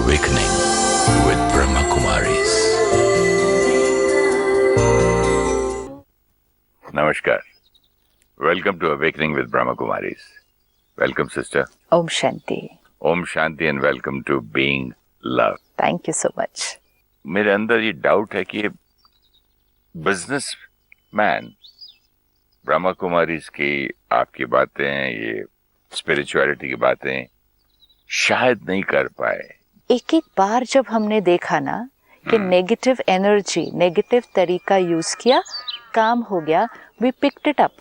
Awakening with Brahma Kumaris. Namaskar. Welcome to Awakening with Brahma Kumaris. Welcome, sister. Om Shanti. Om Shanti and welcome to Being Love. Thank you so much. मेरे अंदर ये doubt है कि business man Brahma Kumaris की आपकी बातें, ये spirituality की बातें शायद नहीं कर पाए। एक एक बार जब हमने देखा ना कि नेगेटिव एनर्जी, नेगेटिव तरीका यूज किया, काम हो गया, वी पिक्ड इट अप,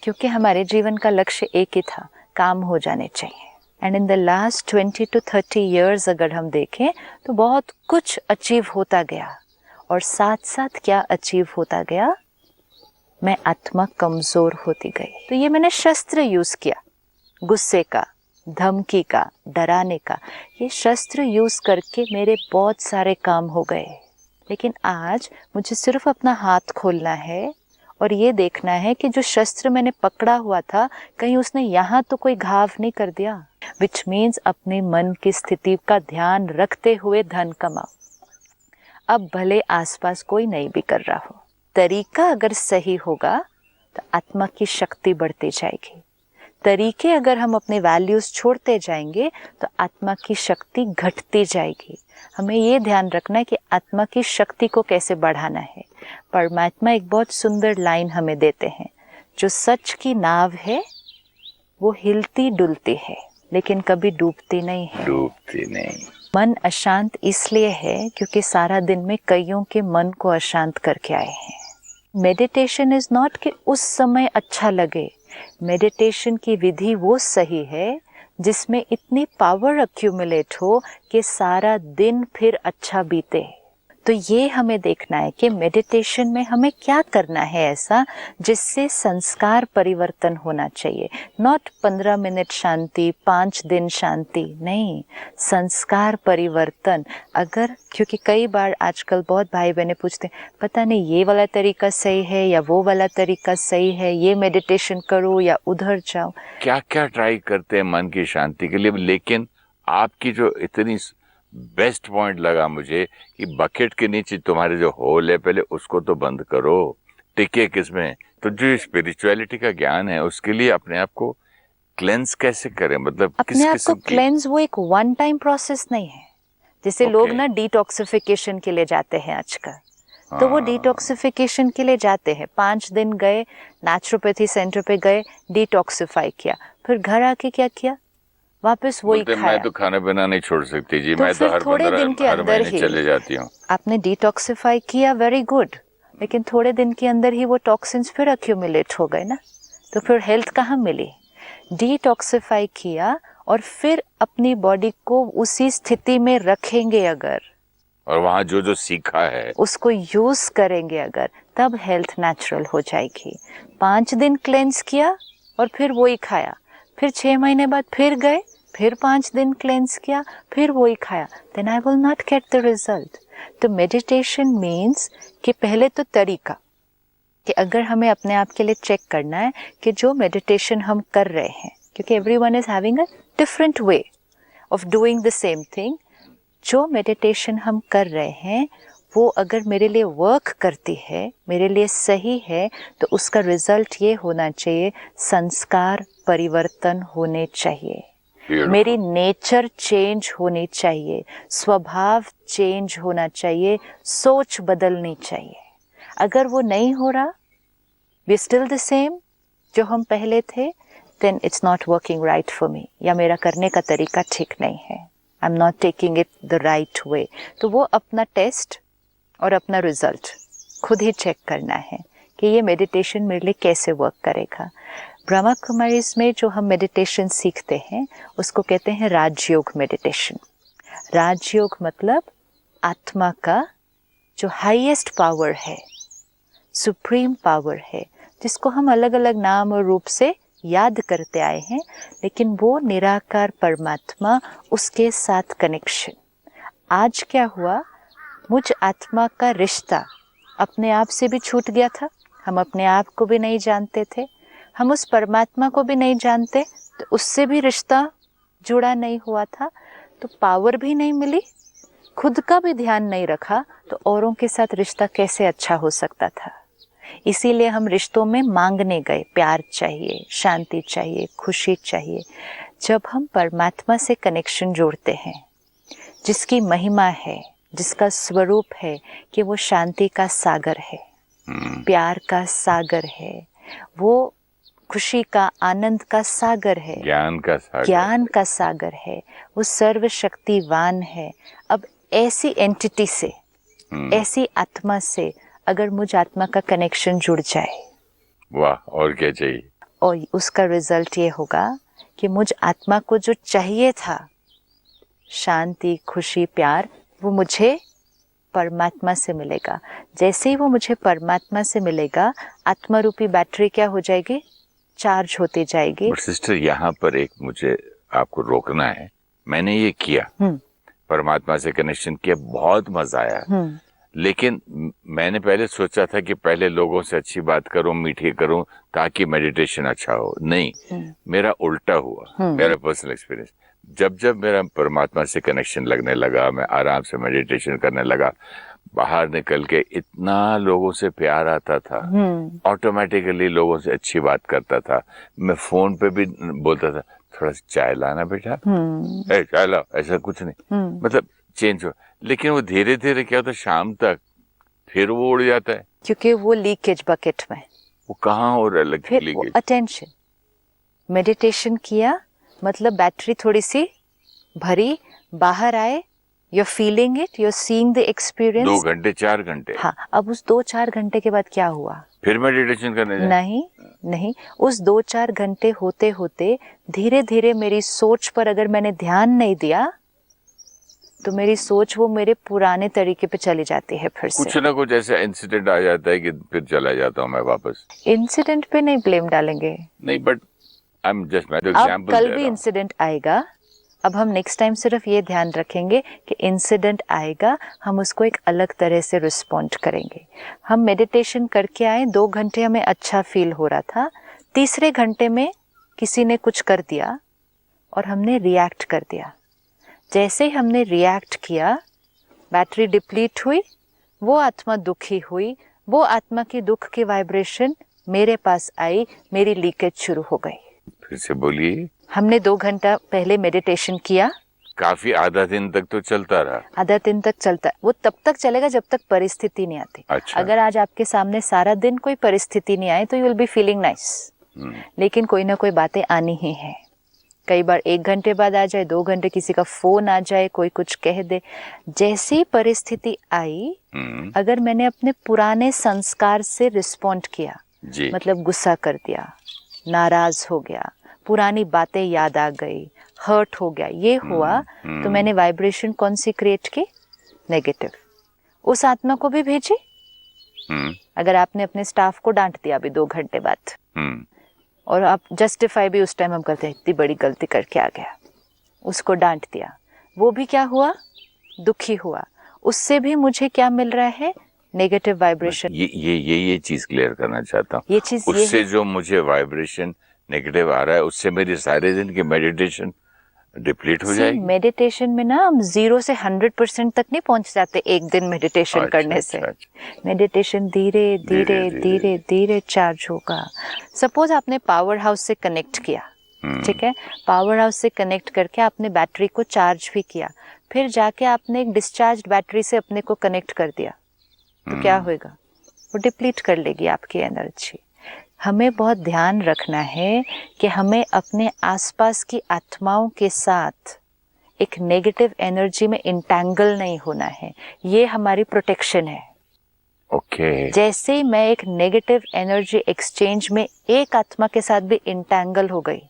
क्योंकि हमारे जीवन का लक्ष्य एक ही था, काम हो जाने चाहिए। And in the last 20 to 30 years अगर हम देखें तो बहुत कुछ अचीव होता गया, और साथ साथ क्या अचीव होता गया, मैं आत्मा कमजोर होती गई। तो ये मैंने शस्त्र यूज किया, गुस्से का, धमकी का, डराने का, ये शस्त्र यूज करके मेरे बहुत सारे काम हो गए। लेकिन आज मुझे सिर्फ अपना हाथ खोलना है और ये देखना है कि जो शस्त्र मैंने पकड़ा हुआ था, कहीं उसने यहाँ तो कोई घाव नहीं कर दिया। विच मीन्स अपने मन की स्थिति का ध्यान रखते हुए धन कमाओ। अब भले आसपास कोई नहीं भी कर रहा हो, तरीका अगर सही होगा तो आत्मा की शक्ति बढ़ती जाएगी। तरीके अगर हम अपने वैल्यूज छोड़ते जाएंगे तो आत्मा की शक्ति घटती जाएगी। हमें ये ध्यान रखना है कि आत्मा की शक्ति को कैसे बढ़ाना है। परमात्मा एक बहुत सुंदर लाइन हमें देते हैं, जो सच की नाव है वो हिलती डुलती है लेकिन कभी डूबती नहीं है। डूबती नहीं। मन अशांत इसलिए है क्योंकि सारा दिन में कईयों के मन को अशांत करके आए हैं। मेडिटेशन इज नॉट कि उस समय अच्छा लगे, मेडिटेशन की विधि वो सही है जिसमें इतनी पावर अक्यूमुलेट हो कि सारा दिन फिर अच्छा बीते। तो ये हमें देखना है कि मेडिटेशन में हमें क्या करना है ऐसा जिससे संस्कार परिवर्तन होना चाहिए। नॉट 15 मिनट शांति, 5 दिन शांति, नहीं, संस्कार परिवर्तन। अगर, क्योंकि कई बार आजकल बहुत भाई बहनें पूछते हैं, पता नहीं ये वाला तरीका सही है या वो वाला तरीका सही है, ये मेडिटेशन करो या उधर जाओ। क्या क्या ट्राई करते हैं मन की शांति के लिए, लेकिन आपकी जो इतनी बेस्ट पॉइंट लगा मुझे कि बकेट के नीचे तुम्हारे जो होल है पहले उसको तो बंद करो, टिके किसमें। तो जो स्पिरिचुअलिटी का ज्ञान है उसके लिए अपने आप को क्लेंस कैसे करें, मतलब अपने आप को क्लेंस वो एक वन टाइम प्रोसेस नहीं है। जैसे लोग ना डिटॉक्सिफिकेशन के लिए जाते हैं आजकल, तो वो डिटॉक्सिफिकेशन के लिए जाते हैं, 5 दिन गए, नेचुरोपैथी सेंटर पे गए, डिटॉक्सिफाई किया, फिर घर आके क्या किया, वापस वही खाया। मैं तो खाना पीना नहीं छोड़ सकती जी, मैं तो हर थोड़े दिन के अंदर ही चले जाती हूँ। आपने डिटॉक्सिफाई किया, वेरी गुड, लेकिन थोड़े दिन के अंदर ही वो टॉक्सिन्स फिर अक्यूमुलेट हो गए ना, तो फिर हेल्थ कहाँ मिली। डिटॉक्सिफाई किया और फिर अपनी बॉडी को उसी स्थिति में रखेंगे अगर, और वहाँ जो जो सीखा है उसको यूज करेंगे अगर, तब हेल्थ नेचुरल हो जाएगी। 5 दिन क्लेंस किया और फिर वही खाया, फिर 6 महीने बाद फिर गए, फिर 5 दिन क्लेंस किया, फिर वही खाया, then I will not get the result. तो मेडिटेशन मीन्स कि पहले तो तरीका, कि अगर हमें अपने आप के लिए चेक करना है कि जो मेडिटेशन हम कर रहे हैं, क्योंकि everyone is having a different way of doing the same thing, जो मेडिटेशन हम कर रहे हैं वो अगर मेरे लिए वर्क करती है, मेरे लिए सही है, तो उसका रिजल्ट ये होना चाहिए, संस्कार परिवर्तन होने चाहिए, मेरी नेचर चेंज होनी चाहिए, स्वभाव चेंज होना चाहिए, सोच बदलनी चाहिए। अगर वो नहीं हो रहा, वी स्टिल द सेम जो हम पहले थे, then it's not working right for me, या मेरा करने का तरीका ठीक नहीं है, I am not taking it the right way. तो वो अपना टेस्ट और अपना रिजल्ट खुद ही चेक करना है कि ये मेडिटेशन मेरे लिए कैसे वर्क करेगा। ब्रह्मा कुमारीज में जो हम मेडिटेशन सीखते हैं उसको कहते हैं राजयोग मेडिटेशन। राजयोग मतलब आत्मा का जो हाईएस्ट पावर है, सुप्रीम पावर है, जिसको हम अलग अलग नाम और रूप से याद करते आए हैं, लेकिन वो निराकार परमात्मा, उसके साथ कनेक्शन। आज क्या हुआ, मुझ आत्मा का रिश्ता अपने आप से भी छूट गया था, हम अपने आप को भी नहीं जानते थे, हम उस परमात्मा को भी नहीं जानते, तो उससे भी रिश्ता जुड़ा नहीं हुआ था। तो पावर भी नहीं मिली, खुद का भी ध्यान नहीं रखा, तो औरों के साथ रिश्ता कैसे अच्छा हो सकता था। इसीलिए हम रिश्तों में मांगने गए, प्यार चाहिए, शांति चाहिए, खुशी चाहिए। जब हम परमात्मा से कनेक्शन जोड़ते हैं, जिसकी महिमा है, जिसका स्वरूप है कि वो शांति का सागर है, प्यार का सागर है, वो खुशी का, आनंद का सागर है, ज्ञान का सागर है, वो सर्वशक्तिवान है। अब ऐसी एंटिटी से, ऐसी आत्मा से अगर मुझ आत्मा का कनेक्शन जुड़ जाए, वाह, और क्या चाहिए। और उसका रिजल्ट ये होगा कि मुझ आत्मा को जो चाहिए था, शांति, खुशी, प्यार, वो मुझे परमात्मा से मिलेगा। जैसे ही वो मुझे परमात्मा से मिलेगा, आत्मा रूपी बैटरी क्या हो जाएगी, चार्ज होती जाएगी। सिस्टर, यहाँ पर एक मुझे आपको रोकना है। मैंने ये किया, परमात्मा से कनेक्शन किया, बहुत मजा आया, लेकिन मैंने पहले सोचा था कि पहले लोगों से अच्छी बात करूं, मीठी करूं, ताकि मेडिटेशन अच्छा हो। नहीं, मेरा उल्टा हुआ। मेरा पर्सनल एक्सपीरियंस, जब मेरा परमात्मा से कनेक्शन लगने लगा, मैं आराम से मेडिटेशन करने लगा, बाहर निकल के इतना लोगों से प्यार आता था, ऑटोमेटिकली लोगों से अच्छी बात करता था। मैं फोन पे भी बोलता था, थोड़ा सा चाय लाना बेटा, चाय लाओ, ऐसा कुछ नहीं, मतलब चेंज हो। लेकिन वो धीरे धीरे क्या होता है, शाम तक फिर वो उड़ जाता है, क्योंकि वो लीकेज बकेट में, वो कहाँ हो रहा है लीकेज। अटेंशन, मेडिटेशन किया मतलब बैटरी थोड़ी सी भरी, बाहर आए, you're feeling it, you're seeing the experience। 2 घंटे 4 घंटे, हाँ, अब उस 2-4 घंटे के बाद क्या हुआ, फिर मेडिटेशन करने जाए? नहीं, उस 2-4 घंटे होते होते धीरे धीरे मेरी सोच पर अगर मैंने ध्यान नहीं दिया, तो मेरी सोच वो मेरे पुराने तरीके पे चली जाती है। फिर से कुछ ना कुछ ऐसा इंसिडेंट आ जाता है कि फिर चला जाता हूँ मैं वापस। इंसिडेंट पे नहीं ब्लेम डालेंगे, नहीं, बट आई एम जस्ट मैं एग्जांपल कल भी इंसिडेंट आएगा। अब हम नेक्स्ट टाइम सिर्फ ये ध्यान रखेंगे कि इंसिडेंट आएगा, हम उसको एक अलग तरह से रिस्पॉन्ड करेंगे। हम मेडिटेशन करके आए, 2 घंटे हमें अच्छा फील हो रहा था, तीसरे घंटे में किसी ने कुछ कर दिया और हमने रिएक्ट कर दिया। जैसे ही हमने रिएक्ट किया, बैटरी डिप्लीट हुई, वो आत्मा दुखी हुई, वो आत्मा की दुख की वाइब्रेशन मेरे पास आई, मेरी लीकेज शुरू हो गई। फिर से बोलिए। हमने 2 घंटा पहले मेडिटेशन किया, काफी आधा दिन तक तो चलता रहा। आधा दिन तक चलता, वो तब तक चलेगा जब तक परिस्थिति नहीं आती। अच्छा। अगर आज आपके सामने सारा दिन कोई परिस्थिति नहीं आए तो you will be feeling nice, लेकिन कोई ना कोई बातें आनी ही है। कई बार 1 घंटे बाद आ जाए, 2 घंटे किसी का फोन आ जाए, कोई कुछ कह दे। जैसी परिस्थिति आई, अगर मैंने अपने पुराने संस्कार से रिस्पॉन्ड किया, मतलब गुस्सा कर दिया, नाराज हो गया, पुरानी बातें याद आ गई, हर्ट हो गया, ये हुआ, तो मैंने वाइब्रेशन कौन सी क्रिएट की, नेगेटिव। उस आत्मा को भी भेजी। अगर आपने अपने स्टाफ को डांट दिया अभी 2 घंटे बाद, और आप जस्टिफाई भी उस टाइम हम करते हैं, इतनी बड़ी गलती करके आ गया, उसको डांट दिया, वो भी क्या हुआ, दुखी हुआ। उससे भी मुझे क्या मिल रहा है, नेगेटिव वाइब्रेशन। ये चीज क्लियर करना चाहता हूँ। ये चीज उससे जो मुझे वाइब्रेशन नेगेटिव आ रहा है, उससे मेरी सारे दिन की मेडिटेशन डिप्लीट हो जाएगी। मेडिटेशन में ना हम 0 से 100% तक नहीं पहुंच जाते एक दिन मेडिटेशन करने से। मेडिटेशन धीरे धीरे धीरे धीरे चार्ज होगा। सपोज आपने पावर हाउस से कनेक्ट किया, ठीक है, पावर हाउस से कनेक्ट करके आपने बैटरी को चार्ज भी किया, फिर जाके आपने एक डिस्चार्ज बैटरी से अपने को कनेक्ट कर दिया, तो क्या होगा, वो डिप्लीट कर लेगी आपकी एनर्जी। हमें बहुत ध्यान रखना है कि हमें अपने आसपास की आत्माओं के साथ एक नेगेटिव एनर्जी में इंटैंगल नहीं होना है, ये हमारी प्रोटेक्शन है। ओके। जैसे ही मैं एक नेगेटिव एनर्जी एक्सचेंज में एक आत्मा के साथ भी इंटैंगल हो गई,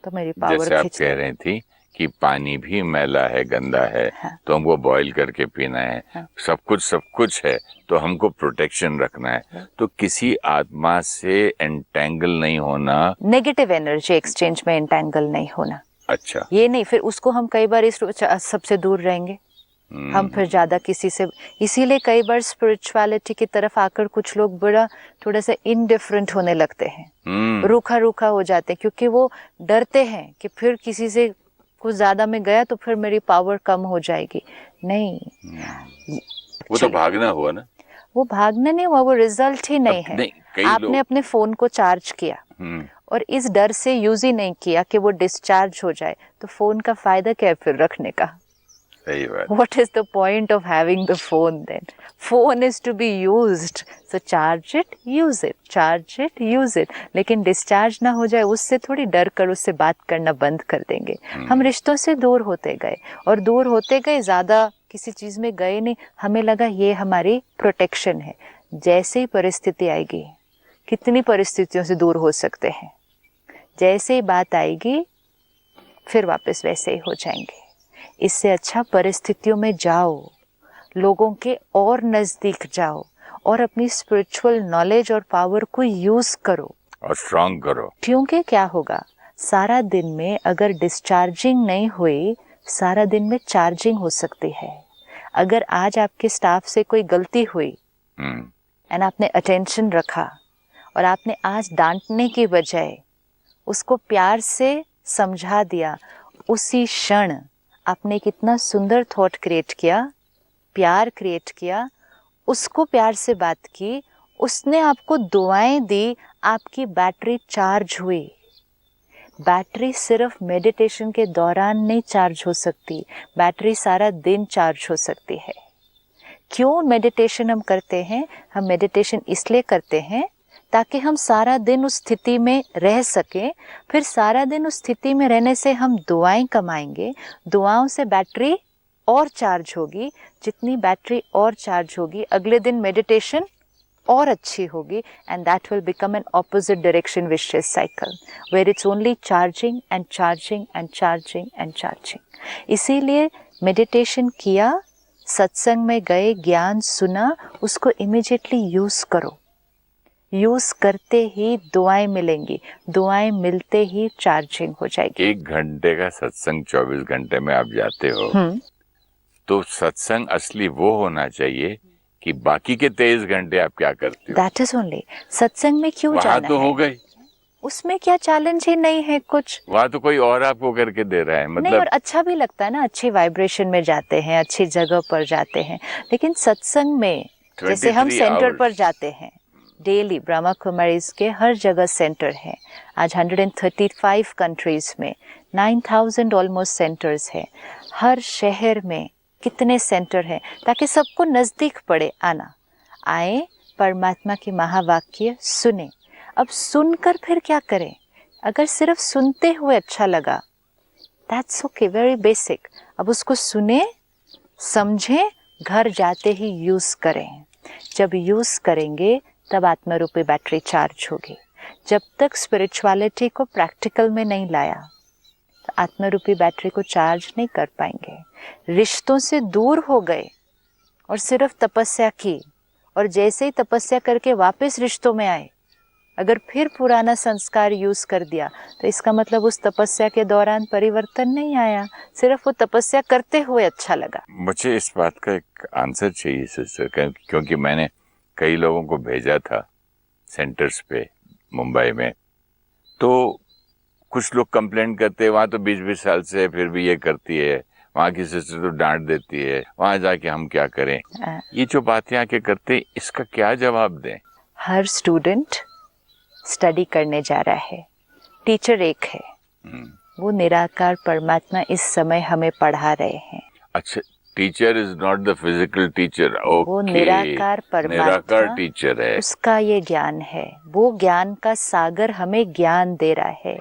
तो मेरी पावर जैसे आप कह रही थी कि पानी भी मैला है, गंदा है, हाँ। तो हमको बॉईल करके पीना है, हाँ। सब कुछ है, तो हमको प्रोटेक्शन रखना है, हाँ। तो किसी आत्मा से एंटेंगल नहीं होना, नेगेटिव एनर्जी एक्सचेंज में एंटेंगल नहीं होना। अच्छा, ये नहीं, फिर उसको हम कई बार इस सबसे दूर रहेंगे, हम फिर ज्यादा किसी से, इसीलिए कई बार स्पिरिचुअलिटी की तरफ आकर कुछ लोग बड़ा थोड़ा सा इनडिफरेंट होने लगते हैं, रूखा रूखा हो जाते हैं, क्योंकि वो डरते हैं कि फिर किसी से कुछ ज्यादा में गया तो फिर मेरी पावर कम हो जाएगी। नहीं, वो तो भागना हुआ ना। वो भागना नहीं हुआ, वो रिजल्ट ही नहीं है। नहीं, आपने अपने फोन को चार्ज किया और इस डर से यूज ही नहीं किया कि वो डिस्चार्ज हो जाए, तो फोन का फायदा क्या है फिर रखने का? सही बात। What is the point of having the phone then? Phone is to be used. So charge it, use it. Charge it, use it. लेकिन डिस्चार्ज ना हो जाए उससे थोड़ी डर कर उससे बात करना बंद कर देंगे। हम रिश्तों से दूर होते गए और दूर होते गए, ज़्यादा किसी चीज़ में गए नहीं। हमें लगा ये हमारी प्रोटेक्शन है। जैसे ही परिस्थिति आएगी, कितनी परिस्थितियों से दूर हो सकते हैं, जैसे ही बात आएगी फिर वापस वैसे ही हो जाएंगे। इससे अच्छा परिस्थितियों में जाओ, लोगों के और नज़दीक जाओ और अपनी स्पिरिचुअल नॉलेज और पावर को यूज़ करो और स्ट्रांग करो। क्योंकि क्या होगा, सारा दिन में अगर डिस्चार्जिंग नहीं हुई, सारा दिन में चार्जिंग हो सकती है। अगर आज आपके स्टाफ से कोई गलती हुई एंड आपने अटेंशन रखा और आपने आज डांटने की बजाय उसको प्यार से समझा दिया, उसी क्षण आपने कितना सुंदर थॉट क्रिएट किया, प्यार क्रिएट किया, उसको प्यार से बात की, उसने आपको दुआएं दी, आपकी बैटरी चार्ज हुई। बैटरी सिर्फ मेडिटेशन के दौरान नहीं चार्ज हो सकती, बैटरी सारा दिन चार्ज हो सकती है। क्यों मेडिटेशन हम करते हैं? हम मेडिटेशन इसलिए करते हैं ताकि हम सारा दिन उस स्थिति में रह सकें। फिर सारा दिन उस स्थिति में रहने से हम दुआएं कमाएंगे, दुआओं से बैटरी और चार्ज होगी। जितनी बैटरी और चार्ज होगी, अगले दिन मेडिटेशन और अच्छी होगी, and that will become an opposite direction vicious cycle where it's only charging and charging and charging and charging. इसीलिए मेडिटेशन किया, सत्संग में गए, ज्ञान सुना, उसको इमीडिएटली यूज करो। यूज करते ही दुआएं मिलेंगी, दुआएं मिलते ही चार्जिंग हो जाएगी। 1 घंटे का सत्संग 24 घंटे में आप जाते हो, तो सत्संग असली वो होना चाहिए कि बाकी के 23 घंटे आप क्या करते हो। दैट इज ओनली सत्संग में क्यों जाना तो है? हो गई, उसमें क्या चैलेंज ही नहीं है कुछ। वहाँ तो कोई और आपको करके दे रहा है, मतलब नहीं, और अच्छा भी लगता है ना, अच्छी वाइब्रेशन में जाते हैं, अच्छी जगह पर जाते हैं। लेकिन सत्संग में जैसे हम सेंटर पर जाते हैं डेली, ब्रह्मा कुमारीज के हर जगह सेंटर है। आज 135 कंट्रीज में 9000 ऑलमोस्ट सेंटर्स है। हर शहर में कितने सेंटर हैं, ताकि सबको नज़दीक पड़े आना। आए, परमात्मा की महावाक्य सुने। अब सुनकर फिर क्या करें? अगर सिर्फ सुनते हुए अच्छा लगा, दैट्स ओके, वेरी बेसिक। अब उसको सुने, समझें, घर जाते ही यूज़ करें। जब यूज़ करेंगे तब आत्मरूपी बैटरी चार्ज होगी। जब तक स्पिरिचुअलिटी को प्रैक्टिकल में नहीं लाया, तो आत्मरूपी बैटरी को चार्ज नहीं कर पाएंगे। रिश्तों से दूर हो गए और सिर्फ तपस्या की, और जैसे ही तपस्या करके वापस रिश्तों में आए, अगर फिर पुराना संस्कार यूज कर दिया, तो इसका मतलब उस तपस्या के दौरान परिवर्तन नहीं आया, सिर्फ वो तपस्या करते हुए अच्छा लगा। मुझे इस बात का एक आंसर चाहिए सिस्टर, क्योंकि मैंने कई लोगों को भेजा था सेंटर्स पे मुंबई में, तो कुछ लोग कंप्लेंट करते हैं वहाँ तो 20-20 साल से फिर भी ये करती है, वहाँ की सिस्टर तो डांट देती है, वहाँ जाके हम क्या करें। ये जो बातें आके करते, इसका क्या जवाब दें? हर स्टूडेंट स्टडी करने जा रहा है, टीचर एक है, वो निराकार परमात्मा इस समय हमें पढ़ा रहे हैं। अच्छा, teacher is not the physical teacher. Okay, वो निराकार परमात्मा, निराकार टीचर है, उसका ये ज्ञान है। वो ज्ञान का सागर हमें ज्ञान दे रहा है।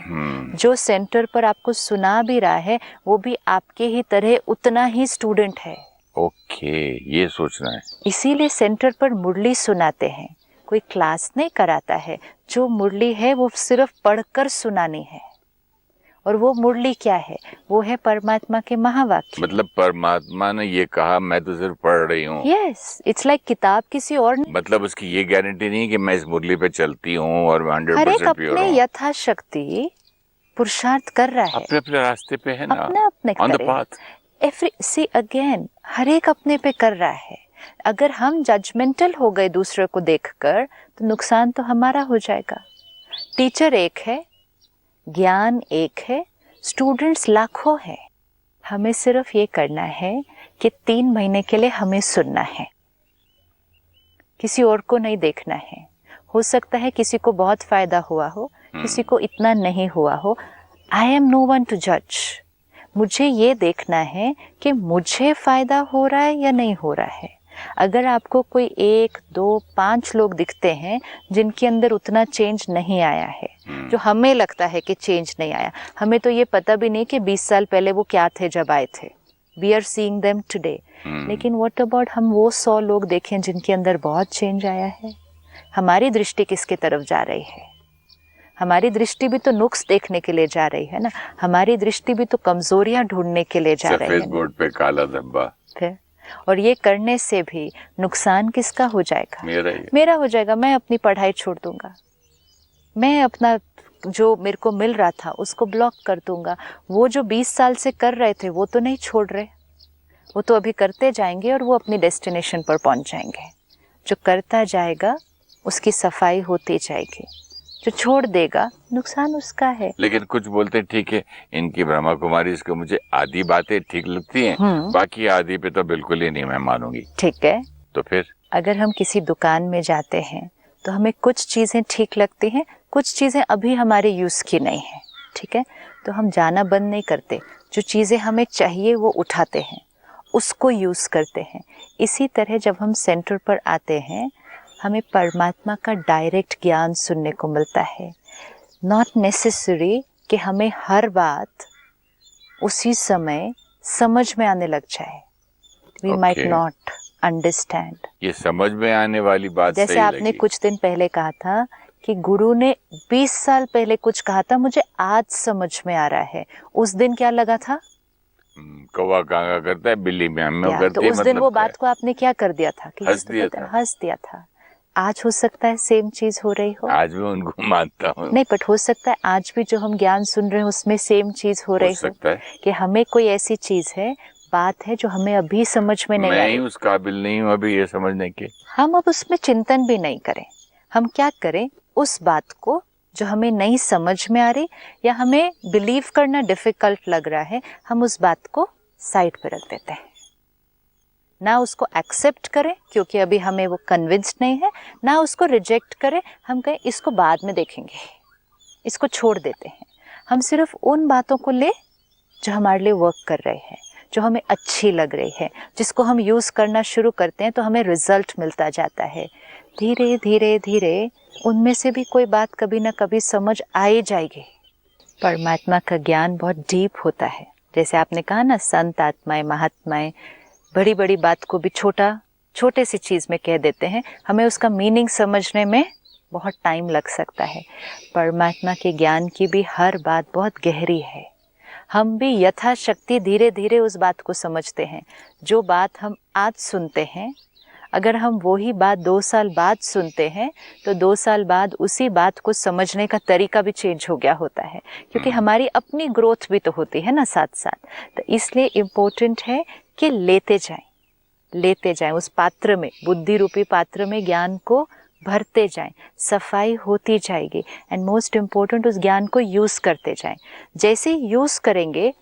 जो सेंटर पर आपको सुना भी रहा है, वो भी आपके ही तरह उतना ही स्टूडेंट है। ओके, ये सोचना है। इसीलिए सेंटर पर मुरली सुनाते हैं, कोई क्लास नहीं कराता है। जो मुरली है वो सिर्फ पढ़कर सुनानी है, और वो मुरली क्या है? वो है परमात्मा के महावाक्य। मतलब परमात्मा ने ये कहा, मैं तो सिर्फ पढ़ रही हूँ। यस, इट्स लाइक किताब किसी और ने। मतलब उसकी ये गारंटी नहीं कि मैं इस मुरली पे चलती हूँ और 100% हर एक प्योर अपने हूँ। यथाशक्ति पुरुषार्थ कर रहा है, अपने अपने रास्ते पे है ना, अपने अपने on the path. Every see again, हर एक अपने पे कर रहा है। अगर हम जजमेंटल हो गए दूसरे को देखकर, तो नुकसान तो हमारा हो जाएगा। टीचर एक है, ज्ञान एक है, स्टूडेंट्स लाखों हैं। हमें सिर्फ ये करना है कि 3 महीने के लिए हमें सुनना है, किसी और को नहीं देखना है। हो सकता है किसी को बहुत फायदा हुआ हो, किसी को इतना नहीं हुआ हो। I am no one to जज। मुझे ये देखना है कि मुझे फायदा हो रहा है या नहीं हो रहा है। अगर आपको कोई 1, 2, 5 लोग दिखते हैं जिनके अंदर उतना चेंज नहीं आया है, जो हमें लगता है कि चेंज नहीं आया, हमें तो ये पता भी नहीं कि 20 साल पहले वो क्या थे जब आए थे। We are seeing them today. लेकिन व्हाट अबाउट हम वो 100 लोग देखें जिनके अंदर बहुत चेंज आया है। हमारी दृष्टि किसकी तरफ जा रही है? हमारी दृष्टि भी तो नुक्स देखने के लिए जा रही है ना, हमारी दृष्टि भी तो कमजोरियां ढूंढने के लिए जा रही है। सफेद बोर्ड पे काला धब्बा। फिर और ये करने से भी नुकसान किसका हो जाएगा? मेरा हो जाएगा। मैं अपनी पढ़ाई छोड़ दूंगा, मैं अपना जो मेरे को मिल रहा था उसको ब्लॉक कर दूंगा। वो जो 20 साल से कर रहे थे वो तो नहीं छोड़ रहे, वो तो अभी करते जाएंगे और वो अपनी डेस्टिनेशन पर पहुंच जाएंगे। जो करता जाएगा उसकी सफाई होती जाएगी, जो छोड़ देगा नुकसान उसका है। लेकिन कुछ बोलते ठीक है, इनकी ब्रह्मा कुमारी इसको मुझे आधी बातें ठीक लगती हैं, बाकी आधी पे तो बिल्कुल ही नहीं मैं मानूंगी। ठीक है, तो फिर अगर हम किसी दुकान में जाते हैं तो हमें कुछ चीजें ठीक लगती हैं, कुछ चीजें अभी हमारे यूज की नहीं है, ठीक है, तो हम जाना बंद नहीं करते। जो चीजें हमें चाहिए वो उठाते हैं, उसको यूज करते हैं। इसी तरह जब हम सेंटर पर आते हैं हमें परमात्मा का डायरेक्ट ज्ञान सुनने को मिलता है। नॉट नेसेसरी कि हमें हर बात उसी समय समझ में आने लग जाए। We might not understand. ये समझ में आने वाली बात जैसे आपने कुछ दिन पहले कहा था कि गुरु ने 20 साल पहले कुछ कहा था, मुझे आज समझ में आ रहा है। उस दिन क्या लगा था? कौवा कांगा करता है, बिल्ली म्याऊ म्याऊ करती है। तो उस दिन वो बात को आपने क्या कर दिया था कि हंस दिया था। आज हो सकता है सेम चीज हो रही हो। आज मैं उनको मानता हूँ। नहीं, बट हो सकता है आज भी जो हम ज्ञान सुन रहे हैं उसमें सेम चीज हो रही हो कि हमें कोई ऐसी चीज है, बात है जो हमें अभी समझ में नहीं आ रही। मैं उस काबिल नहीं हूँ अभी ये समझने के। हम अब उसमें चिंतन भी नहीं करें। हम क्या करें, उस बात को जो हमें नहीं समझ में आ रही या हमें बिलीव करना डिफिकल्ट लग रहा है, हम उस बात को साइड पे रख देते हैं। ना उसको एक्सेप्ट करें क्योंकि अभी हमें वो कन्विंस्ड नहीं है, ना उसको रिजेक्ट करें। हम कहें इसको बाद में देखेंगे, इसको छोड़ देते हैं। हम सिर्फ उन बातों को ले जो हमारे लिए वर्क कर रहे हैं, जो हमें अच्छी लग रही है, जिसको हम यूज़ करना शुरू करते हैं तो हमें रिजल्ट मिलता जाता है। धीरे धीरे धीरे उनमें से भी कोई बात कभी ना कभी समझ आ ही जाएगी। परमात्मा का ज्ञान बहुत डीप होता है। जैसे आपने कहा ना, संत आत्माएं महात्माएं बड़ी बड़ी बात को भी छोटे सी चीज़ में कह देते हैं, हमें उसका मीनिंग समझने में बहुत टाइम लग सकता है। परमात्मा के ज्ञान की भी हर बात बहुत गहरी है। हम भी यथाशक्ति धीरे धीरे उस बात को समझते हैं। जो बात हम आज सुनते हैं, अगर हम वही बात 2 साल बाद सुनते हैं तो 2 साल बाद उसी बात को समझने का तरीका भी चेंज हो गया होता है, क्योंकि हमारी अपनी ग्रोथ भी तो होती है ना साथ साथ। तो इसलिए इम्पोर्टेंट है कि लेते जाएं उस पात्र में, बुद्धि रूपी पात्र में ज्ञान को भरते जाएं, सफाई होती जाएगी। एंड मोस्ट इम्पोर्टेंट, उस ज्ञान को यूज़ करते जाएं। जैसे यूज़ करेंगे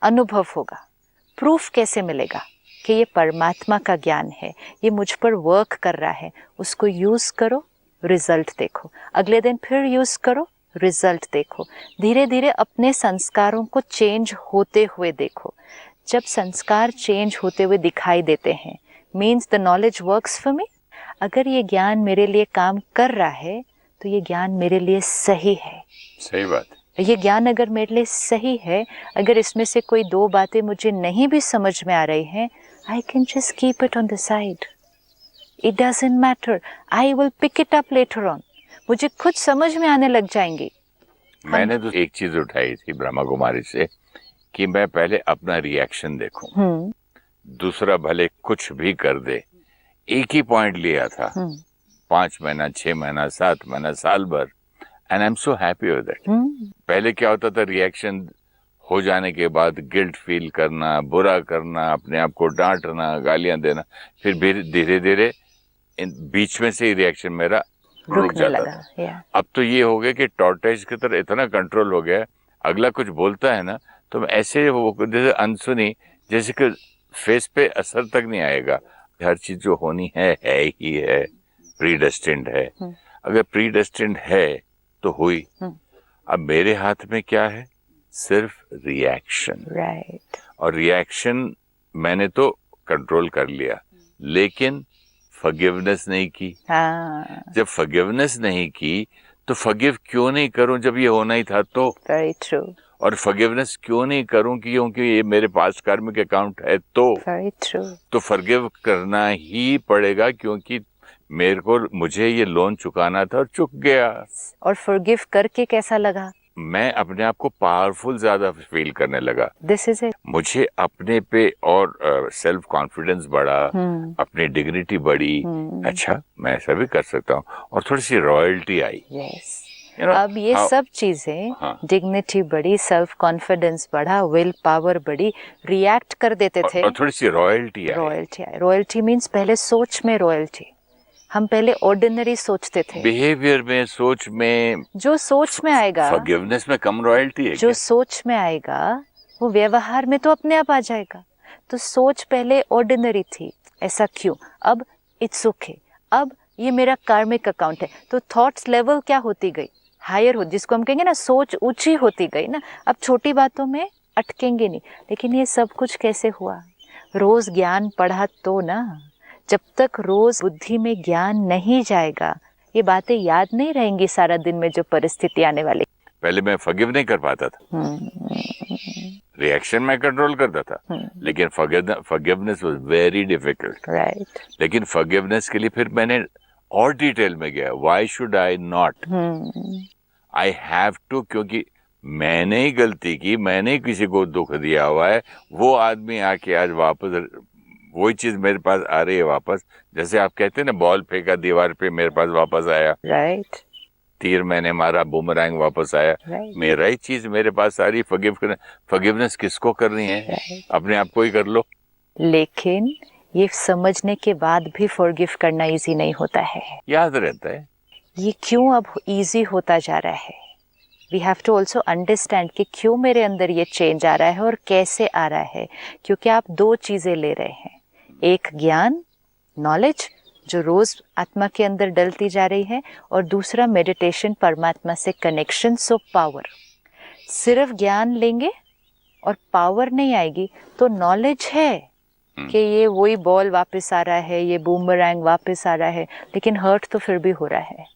अनुभव होगा। प्रूफ कैसे मिलेगा कि ये परमात्मा का ज्ञान है, ये मुझ पर वर्क कर रहा है? उसको यूज़ करो, रिजल्ट देखो, अगले दिन फिर यूज़ करो, रिजल्ट देखो। धीरे धीरे अपने संस्कारों को चेंज होते हुए देखो। जब संस्कार चेंज होते हुए दिखाई देते हैं, means the knowledge works for me. अगर ये ज्ञान मेरे लिए काम कर रहा है तो ये ज्ञान मेरे लिए सही है। सही बात। ये ज्ञान अगर मेरे लिए सही है, अगर इसमें से कोई 2 बातें मुझे नहीं भी समझ में आ रही हैं, I can just keep it on the side. It doesn't matter. I will pick it up later on. मुझे खुद समझ में आने लग जाएंगी। मैंने तो एक चीज उठाई थी ब्रह्मा कुमारी से कि मैं पहले अपना रिएक्शन देखूं। दूसरा भले कुछ भी कर दे। एक ही पॉइंट लिया था, 5 महीना, 6 महीना, 7 महीना, साल भर, and I am so happy with that. पहले क्या होता था, रिएक्शन हो जाने के बाद गिल्ट फील करना, बुरा करना, अपने आप को डांटना, गालियां देना, फिर धीरे धीरे बीच में से ही रिएक्शन मेरा रुक जाता था। अब तो ये हो गया कि टॉर्टोइज की तरह इतना कंट्रोल हो गया, अगला कुछ बोलता है ना तो मैं ऐसे वो जैसे अनसुनी, जैसे कि फेस पे असर तक नहीं आएगा। हर चीज जो होनी है ही है, प्रीडेस्टिन्ड है। अगर प्रीडेस्टिन्ड है तो हुई। अब मेरे हाथ में क्या है? सिर्फ रिएक्शन। राइट। और रिएक्शन मैंने तो कंट्रोल कर लिया, लेकिन फॉरगिवनेस नहीं की। हाँ, जब फॉरगिवनेस नहीं की तो फॉरगिव क्यों नहीं करूं जब ये होना ही था तो? Very true. और फॉरगिवनेस क्यों नहीं करूं क्योंकि ये मेरे पास कार्मिक अकाउंट है तो? Very true. तो फॉरगिव करना ही पड़ेगा, क्योंकि मुझे ये लोन चुकाना था और चुक गया। और फॉरगिव करके कैसा लगा? मैं अपने आप को पावरफुल ज्यादा फील करने लगा। This is it. मुझे अपने पे और सेल्फ कॉन्फिडेंस बढ़ा, अपनी डिग्निटी बढ़ी। अच्छा, मैं ऐसा भी कर सकता हूँ, और थोड़ी सी रॉयल्टी आई। यस। अब ये सब चीजें, डिग्निटी बढ़ी, सेल्फ कॉन्फिडेंस बढ़ा, विल पावर बढ़ी, रिएक्ट कर देते थे और थोड़ी सी रॉयल्टी आई। रॉयल्टी मीन्स पहले सोच में रॉयल्टी। हम पहले ऑर्डिनरी सोचते थे, बिहेवियर में, सोच में। जो सोच में आएगा, फॉरगिवनेस में कम रॉयल्टी है जो सोच में आएगा वो व्यवहार में तो अपने आप आ जाएगा। तो सोच पहले ऑर्डिनरी थी, ऐसा क्यों? अब इट्स ओके, अब ये मेरा कार्मिक अकाउंट है। तो थॉट्स लेवल क्या होती गई? हायर हो, जिसको हम कहेंगे ना सोच ऊंची होती गई ना। अब छोटी बातों में अटकेंगे नहीं। लेकिन ये सब कुछ कैसे हुआ? रोज ज्ञान पढ़ा तो ना। जब तक रोज बुद्धि में ज्ञान नहीं जाएगा, ये बातें याद नहीं रहेंगी सारा दिन में जो परिस्थिति आने वाली। पहले मैं फॉरगिव नहीं कर पाता था, रिएक्शन में कंट्रोल करता था, लेकिन forgiveness was very difficult. Right. लेकिन फॉरगिवनेस के लिए फिर मैंने और डिटेल में गया। Why should I not? I have to, क्योंकि मैंने ही गलती की, मैंने ही किसी को दुख दिया हुआ है। वो आदमी आके आज वापस वही चीज मेरे पास आ रही है वापस। जैसे आप कहते हैं ना, बॉल फेंका दीवार पे, मेरे पास वापस आया। राइट। तीर मैंने मारा, बूमरैंग वापस आया। मेरा ही चीज मेरे पास आ रही। फॉरगिवनेस किसको करनी है? अपने आप को ही कर लो। लेकिन ये समझने के बाद भी फॉरगिव करना इजी नहीं होता है। याद रहता है ये क्यों अब इजी होता जा रहा है। We have to also understand कि क्यों मेरे अंदर ये चेंज आ रहा है और कैसे आ रहा है। क्योंकि आप दो चीजें ले रहे हैं, एक ज्ञान, नॉलेज, जो रोज आत्मा के अंदर डलती जा रही है, और दूसरा मेडिटेशन, परमात्मा से कनेक्शन, सो पावर। सिर्फ ज्ञान लेंगे और पावर नहीं आएगी तो नॉलेज है कि ये वही बॉल वापस आ रहा है, ये बूमरैंग वापस आ रहा है, लेकिन हर्ट तो फिर भी हो रहा है,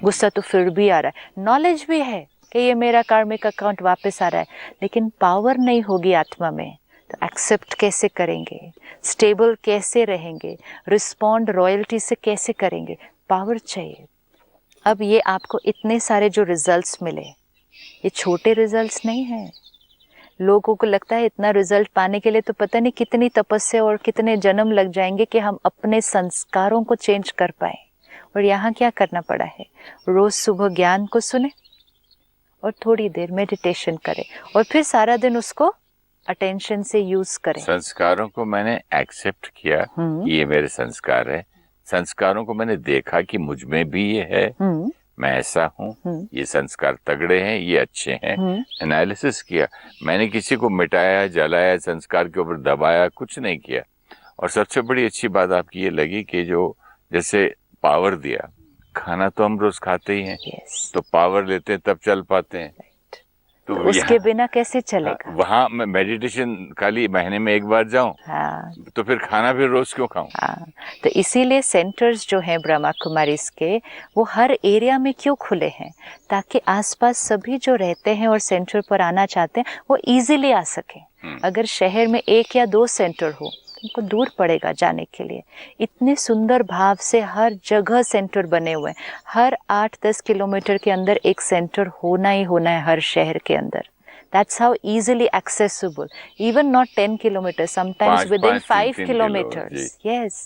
गुस्सा तो फिर भी आ रहा है। नॉलेज भी है कि ये मेरा कार्मिक अकाउंट वापस आ रहा है, लेकिन पावर नहीं होगी आत्मा में तो एक्सेप्ट कैसे करेंगे? स्टेबल कैसे रहेंगे? रिस्पॉन्ड रॉयल्टी से कैसे करेंगे? पावर चाहिए। अब ये आपको इतने सारे जो रिजल्ट्स मिले, ये छोटे रिजल्ट्स नहीं हैं। लोगों को लगता है इतना रिजल्ट पाने के लिए तो पता नहीं कितनी तपस्या और कितने जन्म लग जाएंगे कि हम अपने संस्कारों को चेंज कर पाए। और यहाँ क्या करना पड़ा है? रोज सुबह ज्ञान को सुने और थोड़ी देर मेडिटेशन करें, और फिर सारा दिन उसको अटेंशन से यूज करें। संस्कारों को मैंने एक्सेप्ट किया, ये मेरे संस्कार है। संस्कारों को मैंने देखा कि मुझ में भी ये है, मैं ऐसा हूँ, ये संस्कार तगड़े हैं, ये अच्छे हैं। एनालिसिस किया। मैंने किसी को मिटाया, जलाया, संस्कार के ऊपर दबाया, कुछ नहीं किया। और सबसे बड़ी अच्छी बात आपकी ये लगी कि जो जैसे पावर दिया, खाना तो हम रोज खाते ही हैं, तो पावर लेते हैं तब चल पाते हैं। तो उसके बिना कैसे चलेगा? वहाँ मैं मेडिटेशन खाली महीने में एक बार जाऊं, तो फिर खाना भी रोज क्यों खाऊं? तो इसीलिए सेंटर्स जो हैं ब्रह्मा कुमारीज के, वो हर एरिया में क्यों खुले हैं? ताकि आसपास सभी जो रहते हैं और सेंटर पर आना चाहते हैं वो इजीली आ सके। अगर शहर में 1 या 2 सेंटर हो, उनको दूर पड़ेगा जाने के लिए। इतने सुंदर भाव से हर जगह सेंटर बने हुए हैं। हर 8-10 किलोमीटर के अंदर एक सेंटर होना ही होना है हर शहर के अंदर। That's how easily accessible. Even not 10 kilometers, sometimes within 5 kilometers. Yes.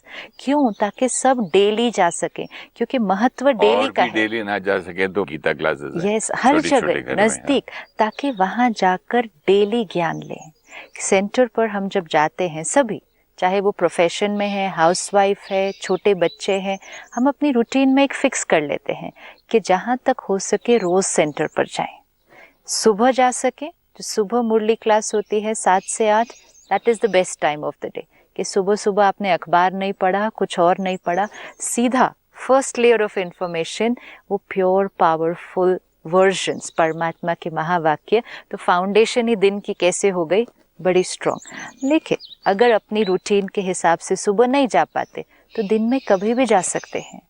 क्यों? ताकि सब डेली जा सके, क्योंकि महत्व डेली का है। डेली ना जा सके तो गीता क्लासेस। Yes, हर जगह नजदीक, ताकि वहां जाकर डेली ज्ञान लें। सेंटर पर हम जब जाते हैं सभी, चाहे वो प्रोफेशन में है, हाउसवाइफ है, छोटे बच्चे हैं, हम अपनी रूटीन में एक फिक्स कर लेते हैं कि जहाँ तक हो सके रोज सेंटर पर जाएं। सुबह जा सके जो सुबह मुरली क्लास होती है 7 से 8, that is the best time of the day. कि सुबह सुबह आपने अखबार नहीं पढ़ा, कुछ और नहीं पढ़ा, सीधा फर्स्ट लेयर ऑफ इंफॉर्मेशन, वो प्योर पावरफुल वर्जन्स परमात्मा के महावाक्य, तो फाउंडेशन ही दिन की कैसे हो गई, बड़ी स्ट्रॉन्ग। लेकिन अगर अपनी रूटीन के हिसाब से सुबह नहीं जा पाते तो दिन में कभी भी जा सकते हैं।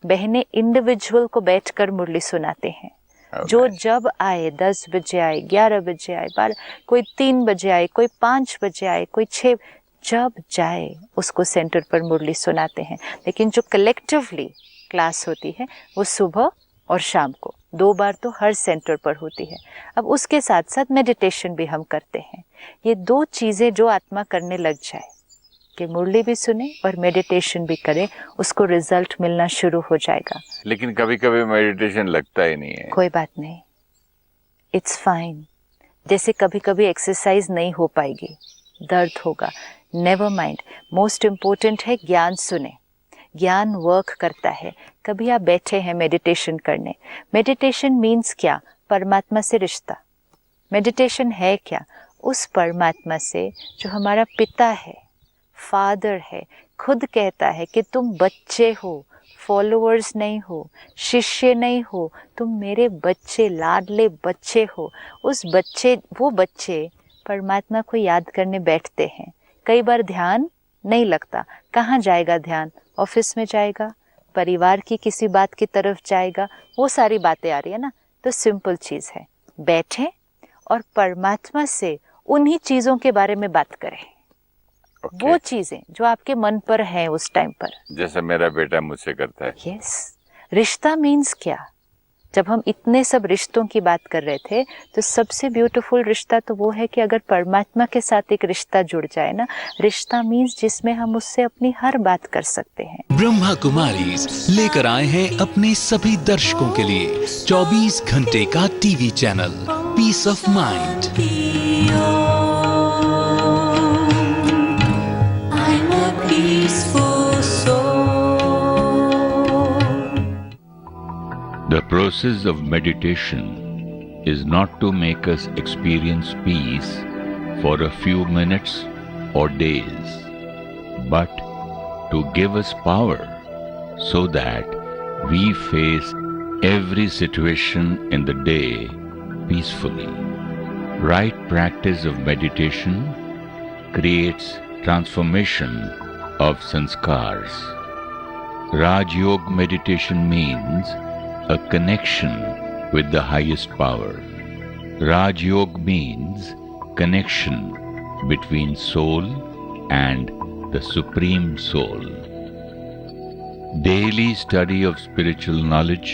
बहनें इंडिविजुअल को बैठकर मुरली सुनाते हैं, जो जब आए, 10 बजे आए, 11 बजे आए, 12, कोई 3 बजे आए, कोई 5 बजे आए, कोई 6, जब जाए उसको सेंटर पर मुरली सुनाते हैं। लेकिन जो कलेक्टिवली क्लास होती है वो सुबह और शाम को 2 बार तो हर सेंटर पर होती है। अब उसके साथ साथ मेडिटेशन भी हम करते हैं। ये 2 चीज़ें जो आत्मा करने लग जाए कि मुरली भी सुने और मेडिटेशन भी करे, उसको रिजल्ट मिलना शुरू हो जाएगा। लेकिन कभी कभी मेडिटेशन लगता ही नहीं है। कोई बात नहीं, इट्स फाइन। जैसे कभी कभी एक्सरसाइज नहीं हो पाएगी, दर्द होगा, नेवर माइंड। मोस्ट इम्पोर्टेंट है ज्ञान सुने, ज्ञान वर्क करता है। कभी आप बैठे हैं मेडिटेशन करने, मेडिटेशन मीन्स क्या, परमात्मा से रिश्ता। मेडिटेशन है क्या, उस परमात्मा से जो हमारा पिता है, फादर है, खुद कहता है कि तुम बच्चे हो, फॉलोअर्स नहीं हो, शिष्य नहीं हो, तुम मेरे बच्चे, लाडले बच्चे हो। उस बच्चे, वो बच्चे परमात्मा को याद करने बैठते हैं। कई बार ध्यान नहीं लगता, कहाँ जाएगा ध्यान, ऑफिस में जाएगा, परिवार की किसी बात की तरफ जाएगा, वो सारी बातें आ रही है ना। तो सिंपल चीज़ है, बैठें और परमात्मा से उन्हीं चीज़ों के बारे में बात करें। वो चीज़ें जो आपके मन पर हैं उस टाइम पर, जैसे मेरा बेटा मुझसे करता है। यस, रिश्ता मीन्स क्या, जब हम इतने सब रिश्तों की बात कर रहे थे तो सबसे ब्यूटीफुल रिश्ता तो वो है कि अगर परमात्मा के साथ एक रिश्ता जुड़ जाए ना। रिश्ता मीन्स जिसमें हम उससे अपनी हर बात कर सकते हैं। ब्रह्मा कुमारीज लेकर आए हैं अपने सभी दर्शकों के लिए 24 घंटे का TV channel peace of mind. The process of meditation is not to make us experience peace for a few minutes or days, but to give us power so that we face every situation in the day peacefully. Right practice of meditation creates transformation of sanskars. Raj Yoga meditation means a connection with the highest power. Raj Yoga means connection between soul and the Supreme Soul. Daily study of spiritual knowledge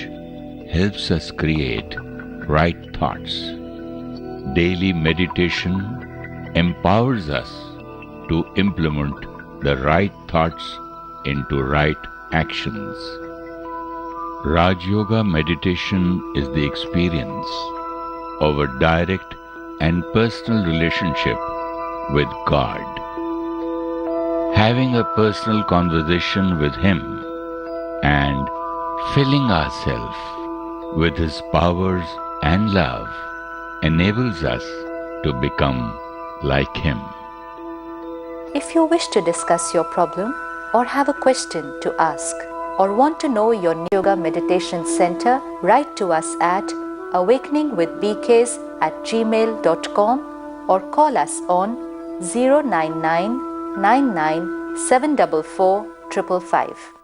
helps us create right thoughts. Daily meditation empowers us to implement the right thoughts into right actions. Raj Yoga meditation is the experience of a direct and personal relationship with God. Having a personal conversation with Him and filling ourselves with His powers and love enables us to become like Him. If you wish to discuss your problem or have a question to ask, or want to know your yoga meditation center, write to us at awakeningwithbks@gmail.com or call us on 099 99 744 555.